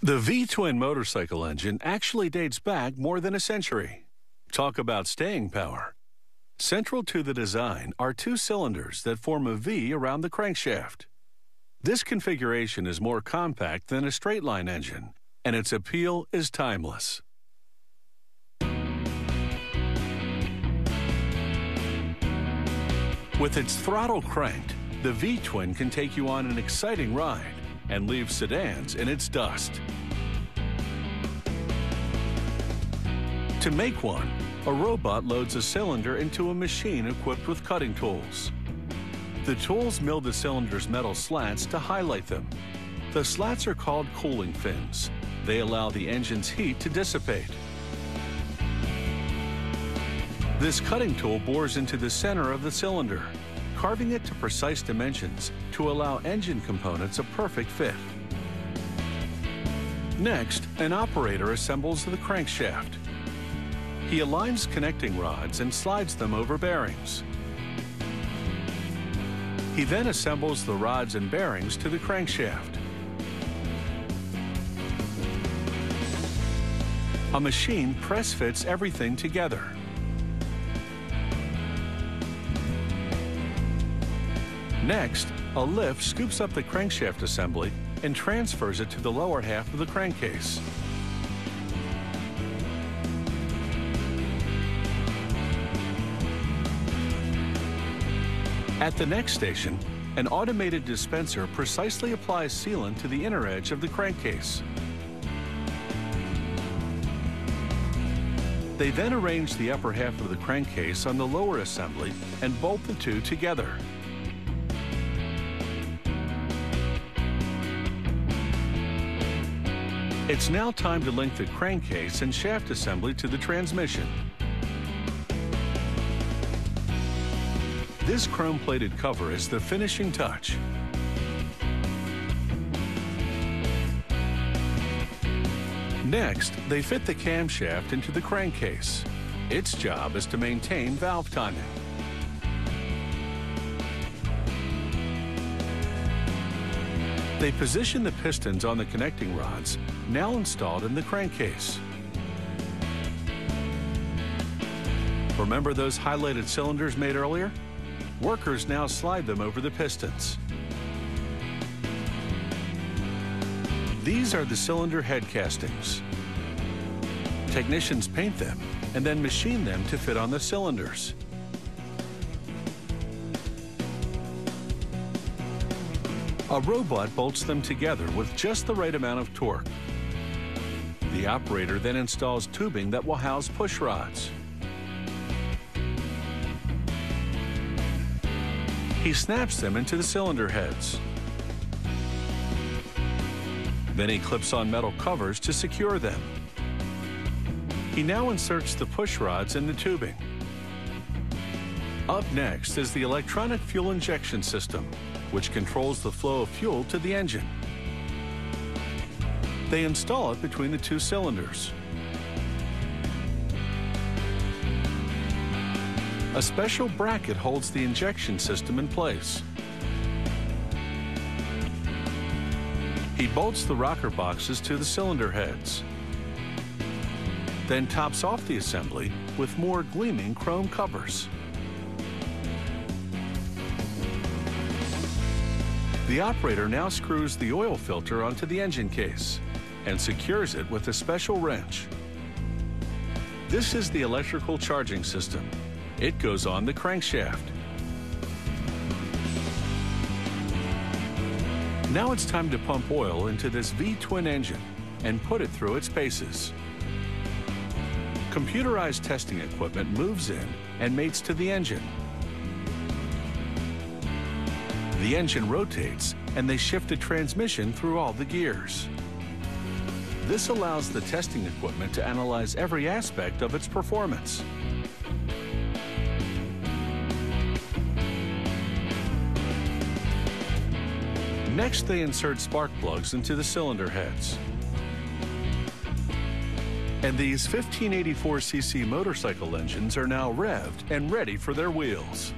The V-twin motorcycle engine actually dates back more than a century. Talk about staying power. Central to the design are two cylinders that form a V around the crankshaft. This configuration is more compact than a straight-line engine, and its appeal is timeless. With its throttle cranked, the V-twin can take you on an exciting ride and leave sedans in its dust. To make one, a robot loads a cylinder into a machine equipped with cutting tools. The tools mill the cylinder's metal slats to highlight them. The slats are called cooling fins. They allow the engine's heat to dissipate. This cutting tool bores into the center of the cylinder, carving it to precise dimensions to allow engine components a perfect fit. Next, an operator assembles the crankshaft. He aligns connecting rods and slides them over bearings. He then assembles the rods and bearings to the crankshaft. A machine press fits everything together. Next, a lift scoops up the crankshaft assembly and transfers it to the lower half of the crankcase. At the next station, an automated dispenser precisely applies sealant to the inner edge of the crankcase. They then arrange the upper half of the crankcase on the lower assembly and bolt the two together. It's now time to link the crankcase and shaft assembly to the transmission. This chrome-plated cover is the finishing touch. Next, they fit the camshaft into the crankcase. Its job is to maintain valve timing. They position the pistons on the connecting rods, now installed in the crankcase. Remember those highlighted cylinders made earlier? Workers now slide them over the pistons. These are the cylinder head castings. Technicians paint them and then machine them to fit on the cylinders. A robot bolts them together with just the right amount of torque. The operator then installs tubing that will house push rods. He snaps them into the cylinder heads. Then he clips on metal covers to secure them. He now inserts the push rods in the tubing. Up next is the electronic fuel injection system, which controls the flow of fuel to the engine. They install it between the two cylinders. A special bracket holds the injection system in place. He bolts the rocker boxes to the cylinder heads, then tops off the assembly with more gleaming chrome covers. The operator now screws the oil filter onto the engine case and secures it with a special wrench. This is the electrical charging system. It goes on the crankshaft. Now it's time to pump oil into this V-twin engine and put it through its paces. Computerized testing equipment moves in and mates to the engine. The engine rotates and they shift the transmission through all the gears. This allows the testing equipment to analyze every aspect of its performance. Next, they insert spark plugs into the cylinder heads. And these 1584cc motorcycle engines are now revved and ready for their wheels.